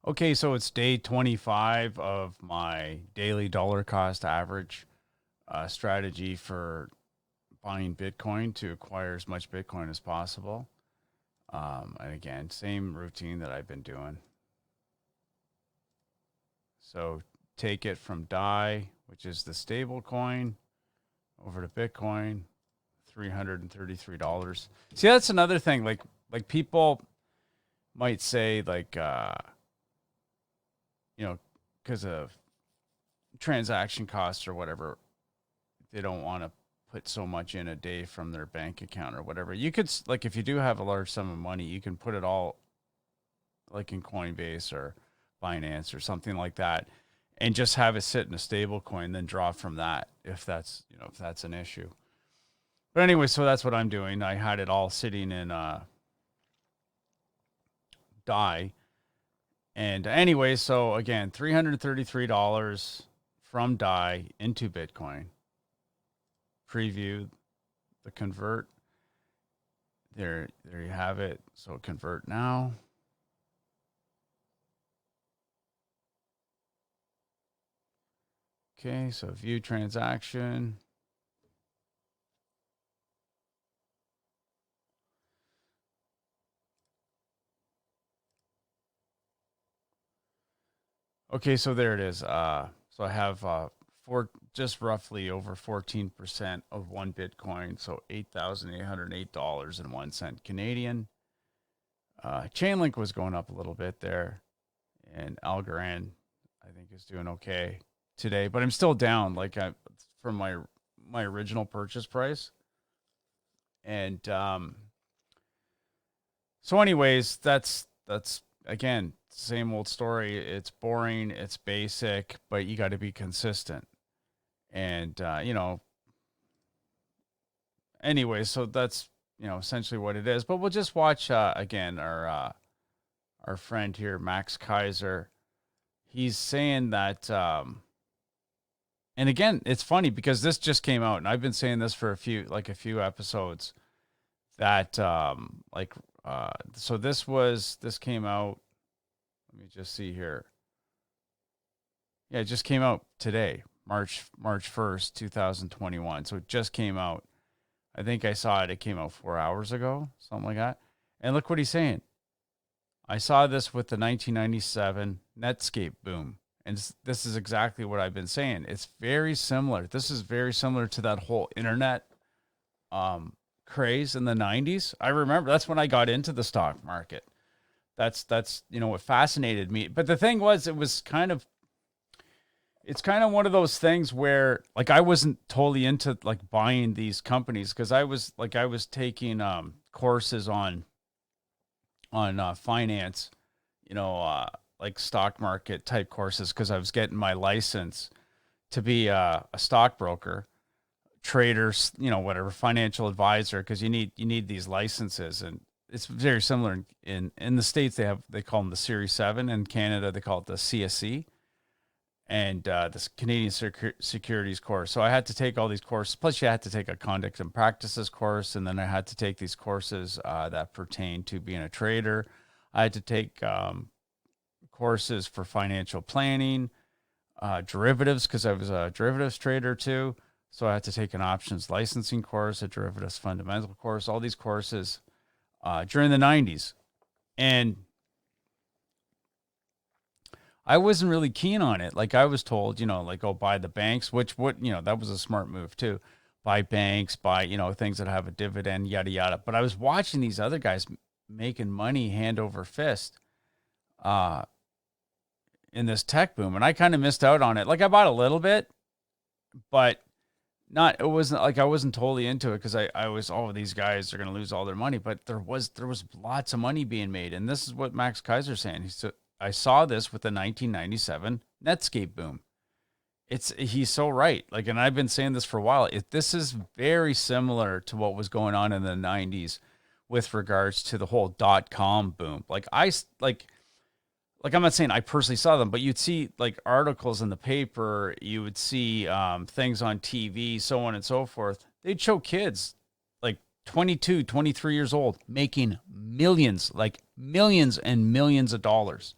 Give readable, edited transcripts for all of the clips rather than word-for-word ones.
Okay, so it's day 25 of my daily dollar cost average strategy for buying Bitcoin to acquire as much Bitcoin as possible. And again, same routine that I've been doing. So take it from DAI, which is the stable coin, over to Bitcoin, $333. See, that's another thing. Like people might say you know, because of transaction costs or whatever, they don't want to put so much in a day from their bank account or whatever. You could like if you do have a large sum of money, you can put it all like in Coinbase or Binance or something like that, and just have it sit in a stable coin, then draw from that if that's if that's an issue. But anyway, so that's what I'm doing. I had it all sitting in DAI, and anyway, so again, $333 from DAI into Bitcoin. Preview the convert. There you have it. So convert now. Okay, so view transaction. Okay, so there it is. So I have just roughly over 14% of one Bitcoin, so $8,808.01 Canadian. Chainlink was going up a little bit there, and Algorand I think is doing okay today, but I'm still down from my original purchase price. And so anyways, that's again, same old story. It's boring, it's basic, but you got to be consistent. And anyway, so that's essentially what it is. But we'll just watch again our friend here, Max Kaiser. He's saying that and again, it's funny because this just came out, and I've been saying this for a few episodes. That so this came out. Let me just see here. Yeah, it just came out today, March 1st, 2021. So it just came out. I think I saw it. It came out 4 hours ago, something like that. And look what he's saying. I saw this with the 1997 Netscape boom. And this is exactly what I've been saying. It's very similar. This is very similar to that whole internet craze in the 90s. I remember that's when I got into the stock market. That's what fascinated me. But the thing was, it's kind of one of those things where like I wasn't totally into like buying these companies because I was taking courses on finance, like stock market type courses because I was getting my license to be a stockbroker, traders, whatever, financial advisor, because you need these licenses. And it's very similar in the States. They call them the Series 7. In Canada they call it the CSC, and this Canadian securities course. So I had to take all these courses. Plus, you had to take a conduct and practices course, and then I had to take these courses that pertain to being a trader. I had to take courses for financial planning, derivatives, because I was a derivatives trader too. So I had to take an options licensing course, a derivatives fundamental course, all these courses during the 90s. And I wasn't really keen on it. Like I was told, oh, buy the banks, that was a smart move too. Buy banks, buy, things that have a dividend, yada, yada. But I was watching these other guys making money hand over fist in this tech boom. And I kind of missed out on it. Like I bought a little bit, but it wasn't like I wasn't totally into it because I was, these guys are going to lose all their money. But there was lots of money being made. And this is what Max Kaiser's saying. I saw this with the 1997 Netscape boom. He's so right. Like, and I've been saying this for a while. This is very similar to what was going on in the 90s with regards to the whole .com boom. I'm not saying I personally saw them, but you'd see like articles in the paper, you would see things on TV, so on and so forth. They'd show kids like 22, 23 years old making millions, like millions and millions of dollars.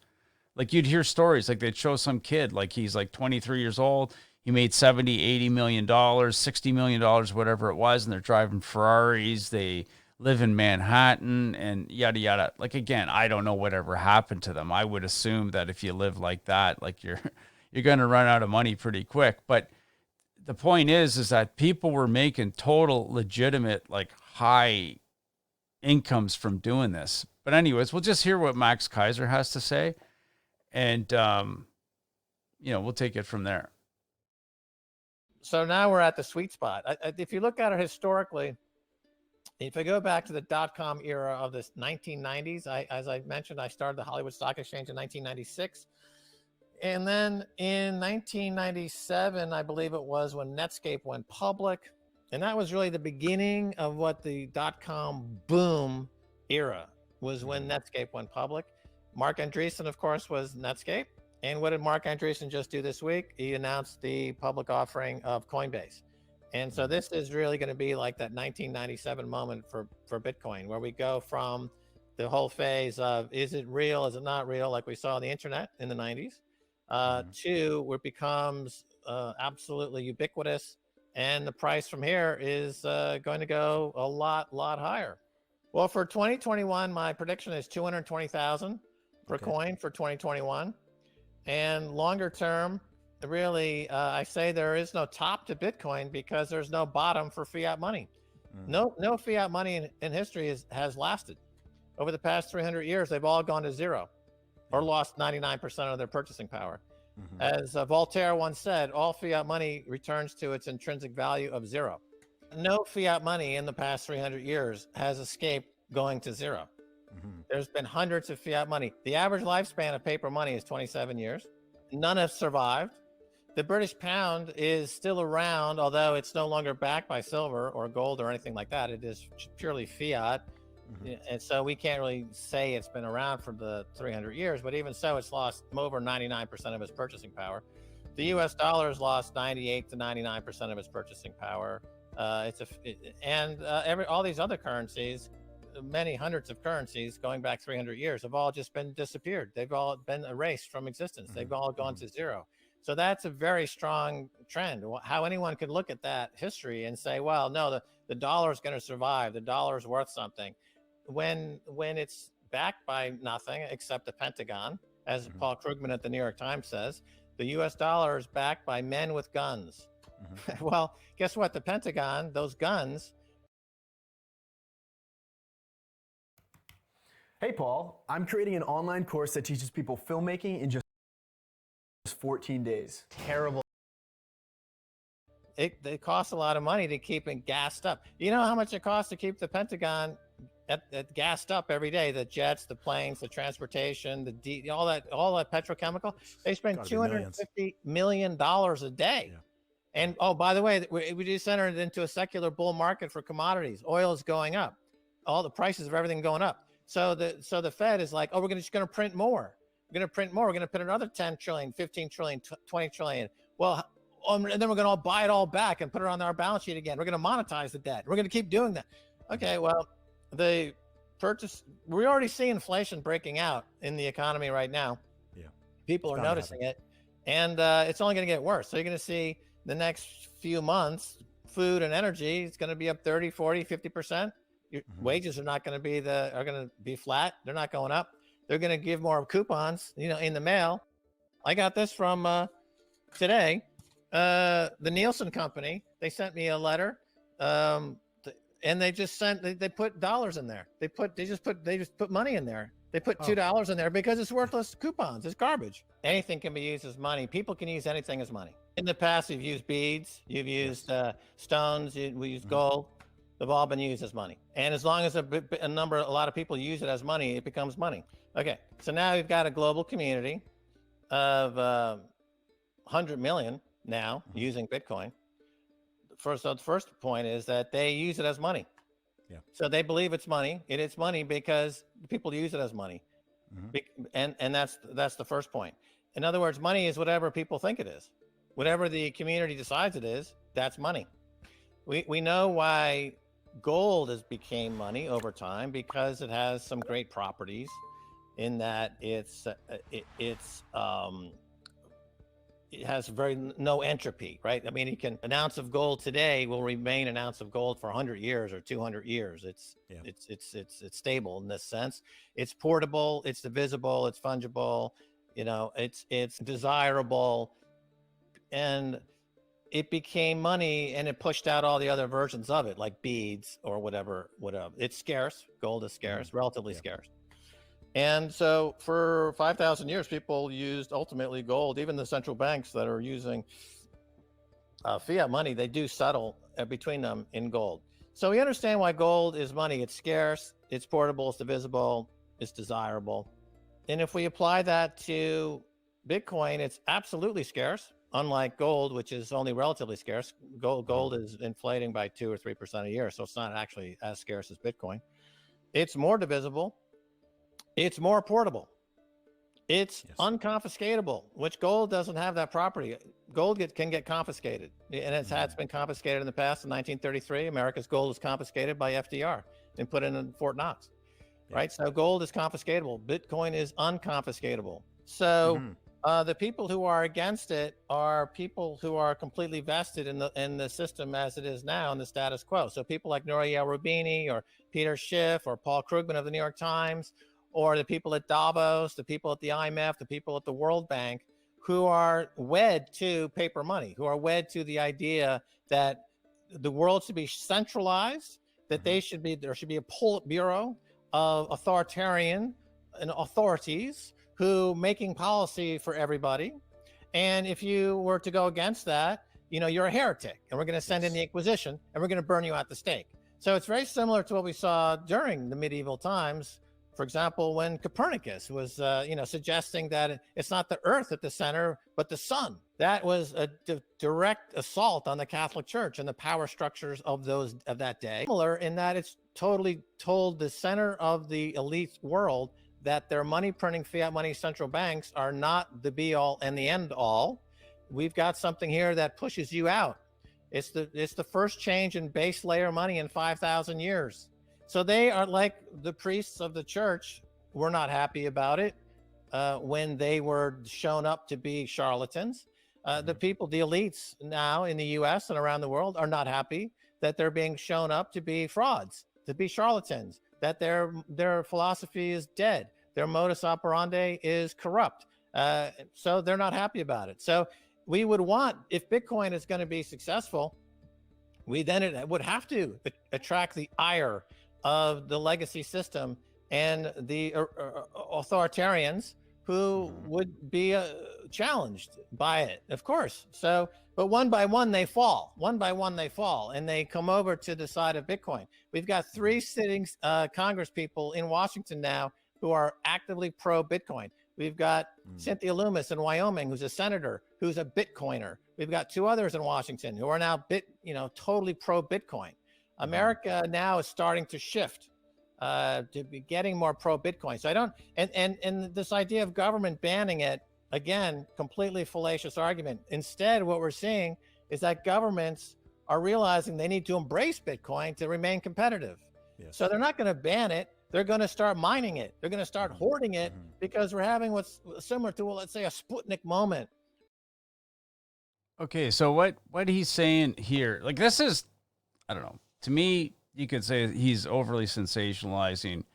Like you'd hear stories, like they'd show some kid, like he's like 23 years old. He made 70, 80 million dollars, 60 million dollars, whatever it was. And they're driving Ferraris. They live in Manhattan and yada, yada. Like, again, I don't know whatever happened to them. I would assume that if you live like that, like you're going to run out of money pretty quick. But the point is that people were making total legitimate, like high incomes from doing this. But anyways, we'll just hear what Max Kaiser has to say. And, we'll take it from there. So now we're at the sweet spot. If you look at it historically, if I go back to the dot-com era of the 1990s, as I mentioned, I started the Hollywood Stock Exchange in 1996. And then in 1997, I believe it was, when Netscape went public. And that was really the beginning of what the dot-com boom era was, when Netscape went public. Mark Andreessen, of course, was Netscape. And what did Mark Andreessen just do this week? He announced the public offering of Coinbase. And so this is really going to be like that 1997 moment for Bitcoin, where we go from the whole phase of, is it real, is it not real, like we saw on the internet in the 90s, to where it becomes absolutely ubiquitous. And the price from here is going to go a lot higher. Well, for 2021, my prediction is 220,000 per coin for 2021. And longer term, really, I say there is no top to Bitcoin because there's no bottom for fiat money. No fiat money in history has lasted. Over the past 300 years, they've all gone to zero or lost 99% of their purchasing power. As Voltaire once said, all fiat money returns to its intrinsic value of zero. No fiat money in the past 300 years has escaped going to zero. There's been hundreds of fiat money. The average lifespan of paper money is 27 years. None have survived. The British pound is still around, although it's no longer backed by silver or gold or anything like that. It is purely fiat. And so we can't really say it's been around for the 300 years, but even so, it's lost over 99% of its purchasing power. The US dollar has lost 98 to 99% of its purchasing power. All these other currencies, many hundreds of currencies going back 300 years, have all just been disappeared. They've all been erased from existence. They've all gone to zero. So that's a very strong trend. How anyone could look at that history and say, well, no, the dollar is going to survive. The dollar is worth something. When it's backed by nothing except the Pentagon, as Paul Krugman at the New York Times says, the US dollar is backed by men with guns. Well, guess what? The Pentagon, those guns. Hey, Paul, I'm creating an online course that teaches people filmmaking in just 14 days. Terrible. It costs a lot of money to keep it gassed up. You know how much it costs to keep the Pentagon at gassed up every day? The jets, the planes, the transportation, all that petrochemical. They spend $250 million a day. And oh, by the way, we just entered into a secular bull market for commodities. Oil is going up. All the prices of everything going up. So the Fed is like, oh, we're just going to print more. We're going to print more. We're going to put another 10 trillion, 15 trillion, 20 trillion. Well, and then we're going to buy it all back and put it on our balance sheet again. We're going to monetize the debt. We're going to keep doing that. Okay, well, we already see inflation breaking out in the economy right now. Yeah, people are noticing it, and it's only going to get worse. So you're going to see the next few months, food and energy, it's going to be up 30, 40, 50%. Your wages are not going to be flat. They're not going up. They're going to give more coupons, in the mail. I got this from today. The Nielsen company, they sent me a letter, and they put dollars in there. They just put money in there. They put $2 in there because it's worthless coupons. It's garbage. Anything can be used as money. People can use anything as money. In the past, you've used beads, you've used stones, we used gold. They've all been used as money. And as long as a lot of people use it as money, it becomes money. Okay, so now we've got a global community of 100 million now using Bitcoin. The first point is that they use it as money. Yeah. So they believe it's money. It is money because people use it as money. And that's the first point. In other words, money is whatever people think it is. Whatever the community decides it is, that's money. We know why gold became money over time, because it has some great properties. in that it has no entropy, right? I mean, an ounce of gold today will remain an ounce of gold for 100 years or 200 years. It's stable in this sense. It's portable, it's divisible, it's fungible, it's desirable, and it became money, and it pushed out all the other versions of it, like beads or whatever. It's scarce. Gold is scarce, relatively scarce. And so for 5,000 years, people used ultimately gold. Even the central banks that are using fiat money, they do settle between them in gold. So we understand why gold is money. It's scarce, it's portable, it's divisible, it's desirable. And if we apply that to Bitcoin, it's absolutely scarce, unlike gold, which is only relatively scarce. Gold is inflating by 2 or 3% a year, so it's not actually as scarce as Bitcoin. It's more divisible. It's more portable. It's unconfiscatable, which gold doesn't have that property. Gold can get confiscated, and it's been confiscated in the past. In 1933, America's gold was confiscated by FDR and put in Fort Knox, right? So gold is confiscatable. Bitcoin is unconfiscatable. So the people who are against it are people who are completely vested in the system as it is now, in the status quo. So people like Nouriel Roubini or Peter Schiff or Paul Krugman of the New York Times, or the people at Davos, the people at the IMF, the people at the World Bank, who are wed to paper money, who are wed to the idea that the world should be centralized, that there should be a Politburo of authoritarian and authorities who making policy for everybody. And if you were to go against that, you're a heretic, and we're going to send in the Inquisition, and we're going to burn you at the stake. So it's very similar to what we saw during the medieval times. For example, when Copernicus was, suggesting that it's not the Earth at the center, but the sun. That was a direct assault on the Catholic Church and the power structures of that day. Similar in that it's totally told the center of the elite world that their money printing fiat money central banks are not the be all and the end all. We've got something here that pushes you out. It's the first change in base layer money in 5,000 years. So they are like the priests of the church were not happy about it when they were shown up to be charlatans. The people, the elites now in the US and around the world are not happy that they're being shown up to be frauds, to be charlatans, that their philosophy is dead, their modus operandi is corrupt. So they're not happy about it. So we would want, if Bitcoin is going to be successful, it would have to attract the ire of the legacy system and the authoritarians who would be challenged by it, of course. So, but one by one they fall, and they come over to the side of Bitcoin. We've got 3 sitting Congress people in Washington now who are actively pro-Bitcoin. We've got Cynthia Lummis in Wyoming, who's a senator, who's a Bitcoiner. We've got 2 others in Washington who are now totally pro-Bitcoin. America now is starting to shift to be getting more pro-Bitcoin. So and this idea of government banning it, again, completely fallacious argument. Instead, what we're seeing is that governments are realizing they need to embrace Bitcoin to remain competitive. Yes. So they're not going to ban it. They're going to start mining it. They're going to start hoarding it because we're having what's similar to, let's say, a Sputnik moment. Okay, so what he's saying here, like this is, I don't know. To me, you could say he's overly sensationalizing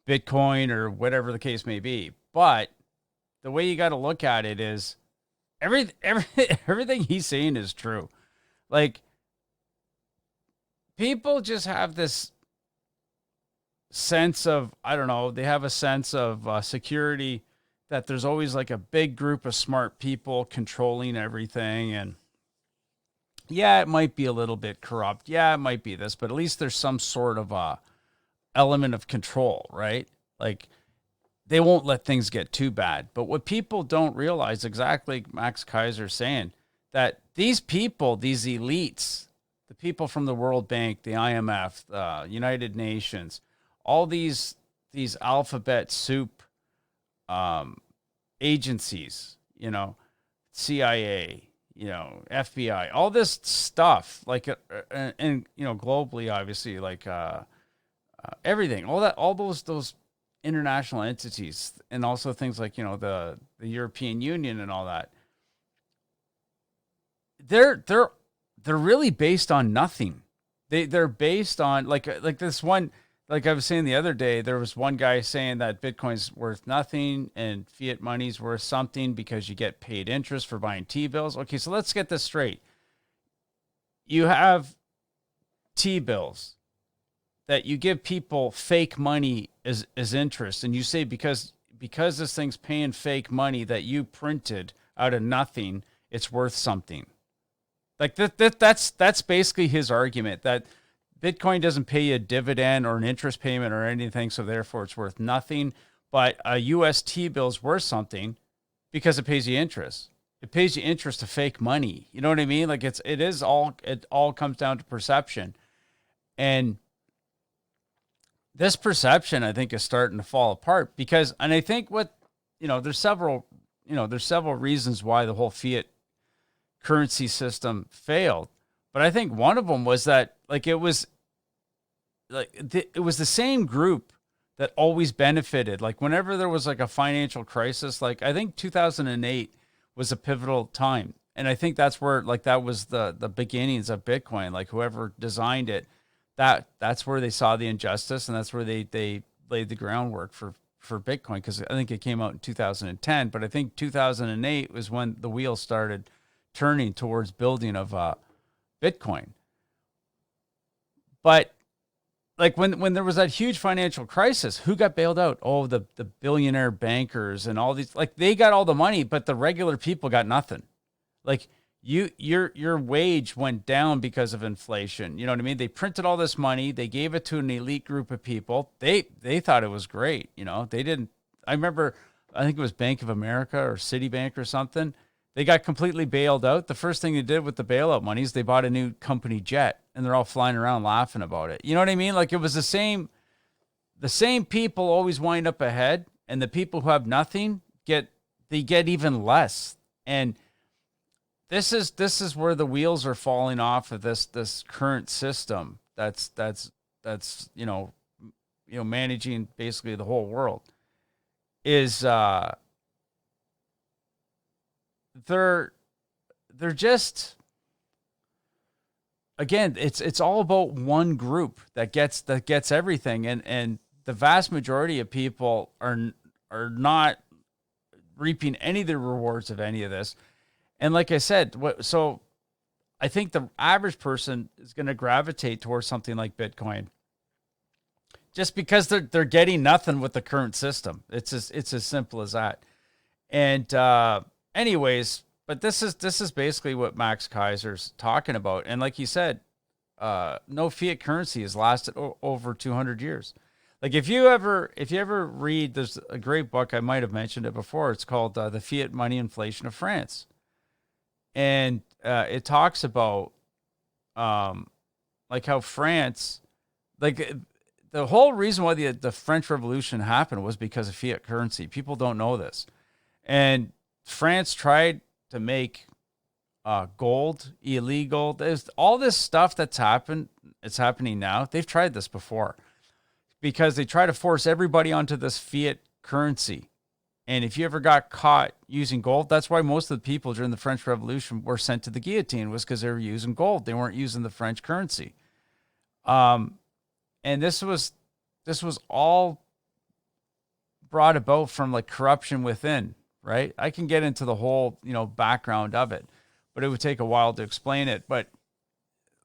Bitcoin or whatever the case may be. But the way you got to look at it is everything he's saying is true. Like, people just have this sense of, I don't know, they have a sense of security that there's always like a big group of smart people controlling everything. And yeah, it might be a little bit corrupt. Yeah, it might be this, but at least there's some sort of element of control, right? Like, they won't let things get too bad. But what people don't realize, exactly Max Kaiser saying, that these people, these elites, the people from the World Bank, the IMF, United Nations, all these alphabet soup agencies, CIA, FBI, all this stuff, like, and globally, obviously, like everything, all those international entities and also things like, the European Union and all that, they're really based on nothing. They're based on like this one, like I was saying the other day, there was one guy saying that Bitcoin's worth nothing and fiat money's worth something because you get paid interest for buying T-bills. Okay, so let's get this straight. You have T-bills that you give people fake money as interest, and you say because this thing's paying fake money that you printed out of nothing, it's worth something. Like that's basically his argument, that Bitcoin doesn't pay you a dividend or an interest payment or anything, so therefore it's worth nothing. But a US T-bill is worth something because it pays you interest. It pays you interest to fake money. You know what I mean? Like it all comes down to perception. And this perception, I think, is starting to fall apart and I think there's several reasons why the whole fiat currency system failed. But I think one of them was that it was the same group that always benefited. Like whenever there was like a financial crisis, like I think 2008 was a pivotal time. And I think that's where that was the beginnings of Bitcoin. Like whoever designed it, that's where they saw the injustice, and that's where they laid the groundwork for Bitcoin, because I think it came out in 2010, but I think 2008 was when the wheels started turning towards building of Bitcoin. But like when there was that huge financial crisis, who got bailed out? Oh, the billionaire bankers and all these, like they got all the money, but the regular people got nothing. Like your wage went down because of inflation. You know what I mean? They printed all this money. They gave it to an elite group of people. They thought it was great. They didn't. I remember, I think it was Bank of America or Citibank or something. They got completely bailed out. The first thing they did with the bailout money is they bought a new company jet, and they're all flying around laughing about it. You know what I mean? Like it was the same people always wind up ahead, and the people who have nothing get even less. And this is where the wheels are falling off of this current system that's managing basically the whole world. Is they're just, again, it's all about one group that gets everything, and the vast majority of people are not reaping any of the rewards of any of this. And like I said, so I think the average person is going to gravitate towards something like Bitcoin just because they're getting nothing with the current system. It's as simple as that. And anyways, but this is basically what Max Kaiser's talking about. And like he said, no fiat currency has lasted over 200 years. Like if you ever read, there's a great book, I might have mentioned it before. It's called The Fiat Money Inflation of France. And it talks about like how France, like the whole reason why the French Revolution happened was because of fiat currency. People don't know this. And France tried to make gold illegal. There's all this stuff that's happened. It's happening now. They've tried this before because they try to force everybody onto this fiat currency. And if you ever got caught using gold, that's why most of the people during the French Revolution were sent to the guillotine, was because they were using gold. They weren't using the French currency. And this was all brought about from like corruption within, right? I can get into the whole, background of it, but it would take a while to explain it. But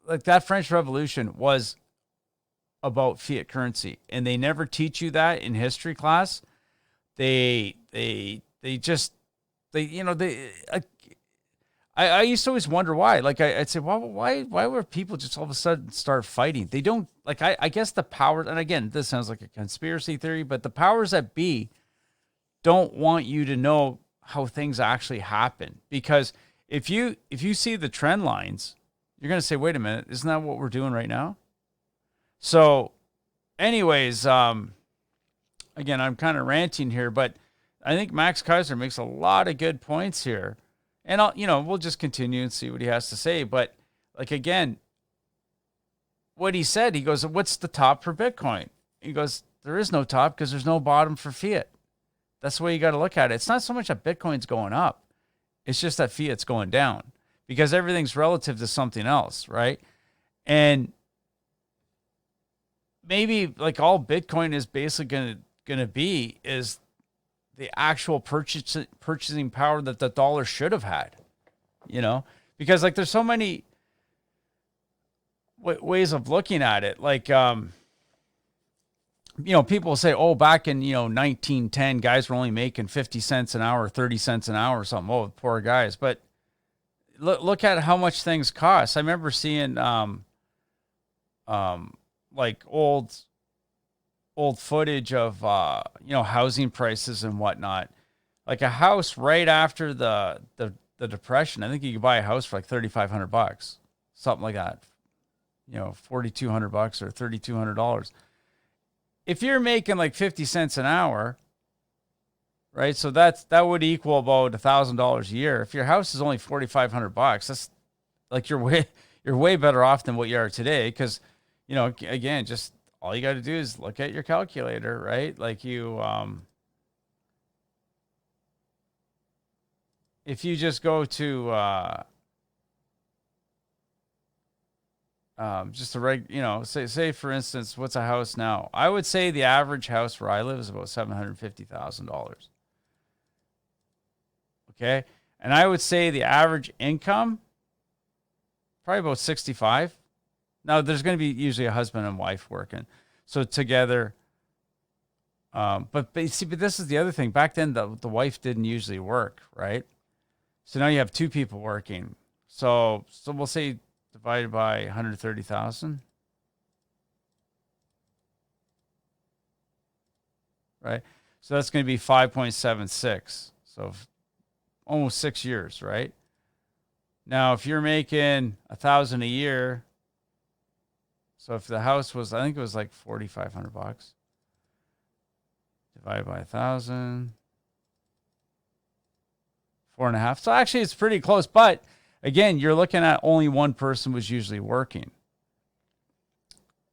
like that French Revolution was about fiat currency, and they never teach you that in history class. I used to always wonder why. Like I'd say, well, why were people just all of a sudden start fighting? They don't, like, I guess the powers, and again, this sounds like a conspiracy theory, but the powers that be don't want you to know how things actually happen. Because if you see the trend lines, you're going to say, wait a minute, isn't that what we're doing right now? So anyways, again, I'm kind of ranting here, but I think Max Kaiser makes a lot of good points here. And we'll just continue and see what he has to say. But like, again, what he said, he goes, what's the top for Bitcoin? He goes, there is no top because there's no bottom for fiat. That's the way you got to look at it. It's not so much that Bitcoin's going up. It's just that fiat's going down because everything's relative to something else, right? And maybe like all Bitcoin is basically going to be is the actual purchasing power that the dollar should have had, you know, because like there's so many ways of looking at it. Like, you know, people say, oh, back in, 1910, guys were only making 50 cents an hour, 30 cents an hour or something. Oh, poor guys. But look at how much things cost. I remember seeing, like old footage of, housing prices and whatnot. Like a house right after the Depression, I think you could buy a house for like $3,500, something like that. $4,200 or $3,200. If you're making like 50 cents an hour, right? So that would equal about $1,000 a year. If your house is only $4,500, that's like you're way better off than what you are today. Because, again, just all you got to do is look at your calculator, right? Like if you just go to just a say for instance, what's a house now? I would say the average house where I live is about $750,000. Okay. And I would say the average income, probably about 65. Now there's going to be usually a husband and wife working. So together, but this is the other thing. Back then the wife didn't usually work, right? So now you have two people working. So we'll say divided by 130,000, right? So that's going to be 5.76. So almost 6 years, right? Now, if you're making $1,000 a year, so if the house was, I think it was like $4,500, divided by 1,000, 4.5. So actually, it's pretty close, but again, you're looking at only one person was usually working.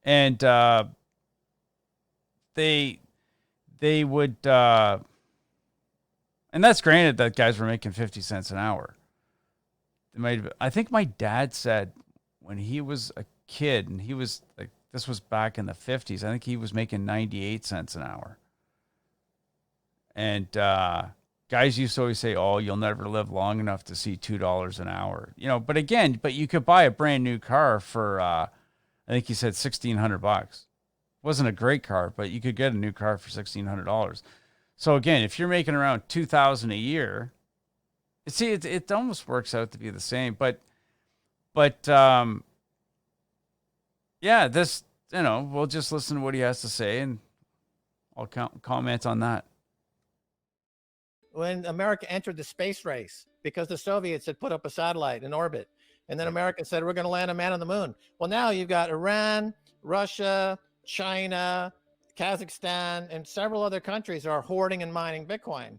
And they would, and that's granted that guys were making 50 cents an hour. I think my dad said when he was a kid, and he was like, this was back in the 50s, I think he was making 98 cents an hour. And guys used to always say, oh, you'll never live long enough to see $2 an hour. But you could buy a brand new car for, I think he said $1,600. Wasn't a great car, but you could get a new car for $1,600. So again, if you're making around $2,000 a year, it almost works out to be the same. But yeah, this, we'll just listen to what he has to say, and I'll comment on that. When America entered the space race because the Soviets had put up a satellite in orbit, and then America said, we're going to land a man on the moon. Well, now you've got Iran, Russia, China, Kazakhstan, and several other countries are hoarding and mining Bitcoin.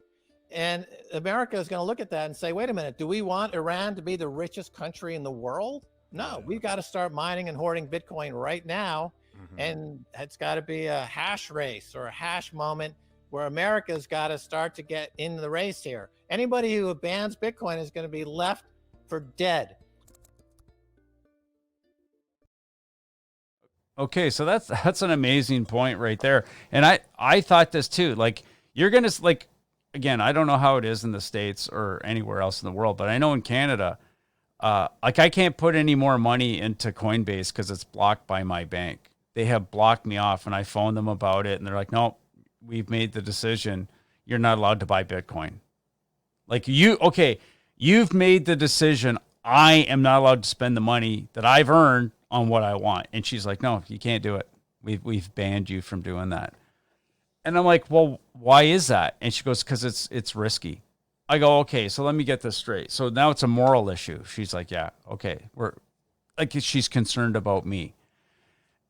And America is going to look at that and say, wait a minute, do we want Iran to be the richest country in the world? No, we've got to start mining and hoarding Bitcoin right now. Mm-hmm. And it's got to be a hash race or a hash moment where America's got to start to get in the race here. Anybody who bans Bitcoin is going to be left for dead. Okay, so that's an amazing point right there. And I thought this too. Like, you're going to, like, again, I don't know how it is in the States or anywhere else in the world, but I know in Canada, like I can't put any more money into Coinbase because it's blocked by my bank. They have blocked me off, and I phoned them about it, and they're like, no, we've made the decision. You're not allowed to buy Bitcoin. Like you've made the decision. I am not allowed to spend the money that I've earned on what I want. And she's like, no, you can't do it. We've banned you from doing that. And I'm like, well, why is that? And she goes, because it's risky. I go, okay, so let me get this straight. So now it's a moral issue. She's like, yeah, okay. She's concerned about me.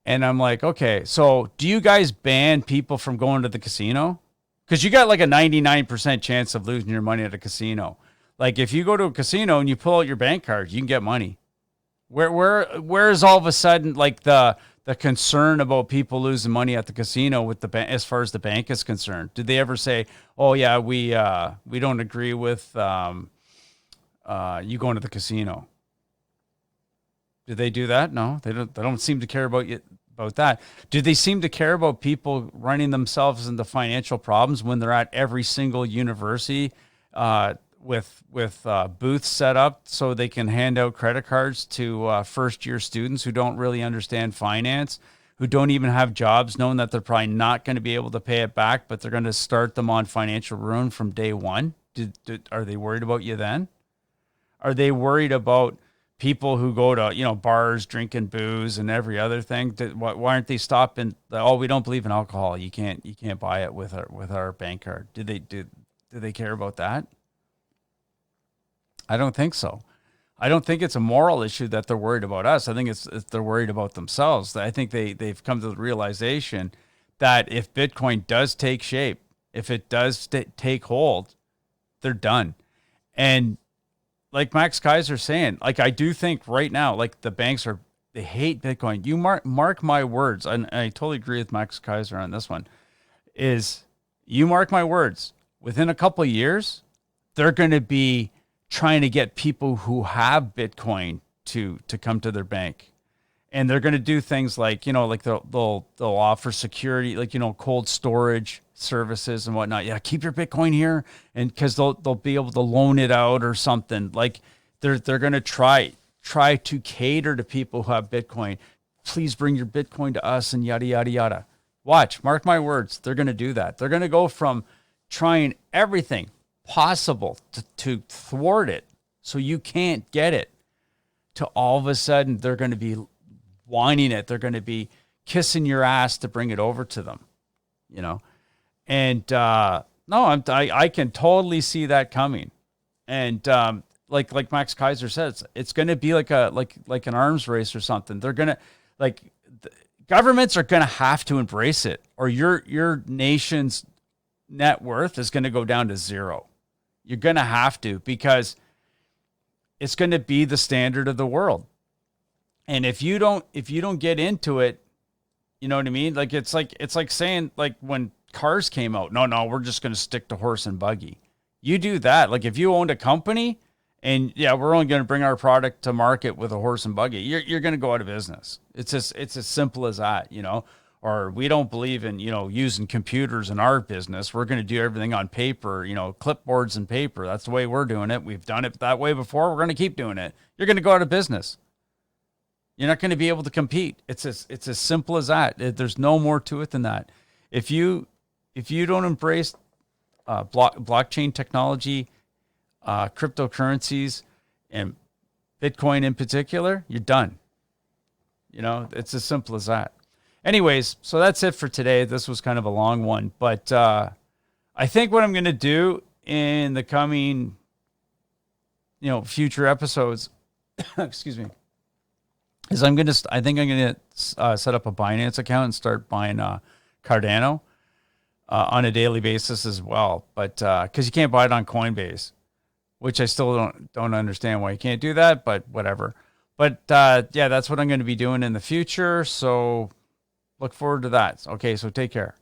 And I'm like, okay, so do you guys ban people from going to the casino? Because you got like a 99% chance of losing your money at a casino. Like if you go to a casino and you pull out your bank card, you can get money. Where is all of a sudden like the concern about people losing money at the casino with the bank as far as the bank is concerned? Did they ever say, "Oh yeah, we don't agree with you going to the casino"? Did they do that? No, they don't. They don't seem to care about you about that. Do they seem to care about people running themselves into financial problems when they're at every single university with booths set up so they can hand out credit cards to first year students who don't really understand finance, who don't even have jobs, knowing that they're probably not going to be able to pay it back, but they're going to start them on financial ruin from day one? Are they worried about you then? Are they worried about people who go to bars drinking booze and every other thing? Why aren't they stopping? Oh, we don't believe in alcohol. You can't buy it with our bank card. Do they care about that? I don't think so. I don't think it's a moral issue that they're worried about us. I think it's they're worried about themselves. I think they've come to the realization that if Bitcoin does take shape, if it does take hold, they're done. And like Max Kaiser saying, like I do think right now, like the banks they hate Bitcoin. You mark my words, and I totally agree with Max Kaiser on this one. Is you mark my words, within a couple of years, they're going to be trying to get people who have Bitcoin to come to their bank, and they're going to do things like like they'll offer security, like cold storage services and whatnot. Yeah, keep your Bitcoin here, and because they'll be able to loan it out or something. Like they're going to try to cater to people who have Bitcoin. Please bring your Bitcoin to us and yada yada yada. Watch, mark my words. They're going to do that. They're going to go from trying everything possible to thwart it so you can't get it, to all of a sudden they're going to be wanting it. They're going to be kissing your ass to bring it over to them, And no, I can totally see that coming. And like Max Kaiser says, it's going to be like an arms race or something. They're going to governments are going to have to embrace it, or your nation's net worth is going to go down to zero. You're going to have to, because it's going to be the standard of the world. And if you don't get into it, you know what I mean? Like it's like saying, like when cars came out, no, we're just going to stick to horse and buggy. You do that. Like if you owned a company and we're only going to bring our product to market with a horse and buggy, you're going to go out of business. It's as simple as that, Or we don't believe in, using computers in our business. We're going to do everything on paper, clipboards and paper. That's the way we're doing it. We've done it that way before. We're going to keep doing it. You're going to go out of business. You're not going to be able to compete. It's as simple as that. There's no more to it than that. If you don't embrace blockchain technology, cryptocurrencies, and Bitcoin in particular, you're done. It's as simple as that. Anyways, so that's it for today. This was kind of a long one, but I think what I'm going to do in the coming, future episodes, excuse me, is I think I'm going to set up a Binance account and start buying Cardano on a daily basis as well. But because you can't buy it on Coinbase, which I still don't understand why you can't do that, but whatever. But that's what I'm going to be doing in the future. So look forward to that. Okay, so take care.